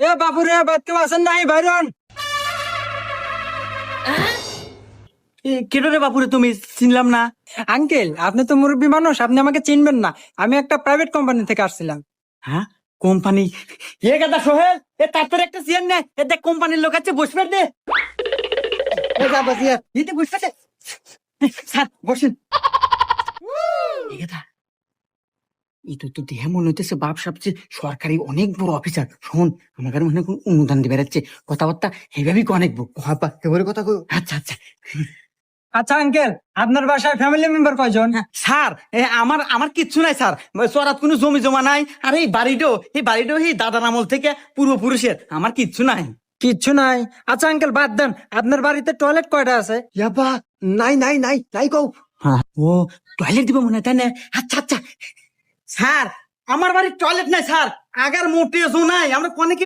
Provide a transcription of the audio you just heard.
এ বাপুরে বাদ কেউ আছেন নাই বাইরন? কেন রে বাপুরে, তুমি চিনলাম না। আঙ্কেল, আপনি তো মুরব্বী মানুষ, আপনি আমাকে চিনবেন না। আমি একটা প্রাইভেট কোম্পানি থেকে আসছিলাম। হ্যাঁ, কোম্পানি? এ গাদা সোহেল, এ তার তোর একটা চেয়ার নেই, এ দেখ কোম্পানির লোক আছে, বসবে দে। এ যা বসি, এতে বসবে দে। স্যার বসেন। এ গাদা, এই তো দেহে মনে হইতেছে বাপ সবচেয়ে সরকারি অনেক বড় অফিসার। শোন, আমাকে মনে হয় কোন অনুদান দিবে যাচ্ছে, কথাবার্তা এইভাবেই অনেক বাবা এবারে কথা কই। আচ্ছা আচ্ছা। আচ্ছা আঙ্কেল, আপনার বাসায় ফ্যামিলি মেম্বার কয়জন? স্যার, আমার আমার কিচ্ছু নাই স্যার। চরাত কোনো জমি জমা নাই। আর এই বাড়িটাও এই দাদার আমল থেকে পূর্বপুরুষের। আমার কিচ্ছু নাই। কিচ্ছু নাই? আচ্ছা আঙ্কেল, বাদ দেন। আপনার বাড়িতে টয়লেট কয়টা আছে? ইয়াবা, নাই নাই নাই নাই কও। ও, টয়লেট দিব মনে হয়, তাই না? আচ্ছা আচ্ছা। স্যার, আমার বাড়ির টয়লেট নাই স্যার। আগার মোটেও নাই, আমরা কোনে কি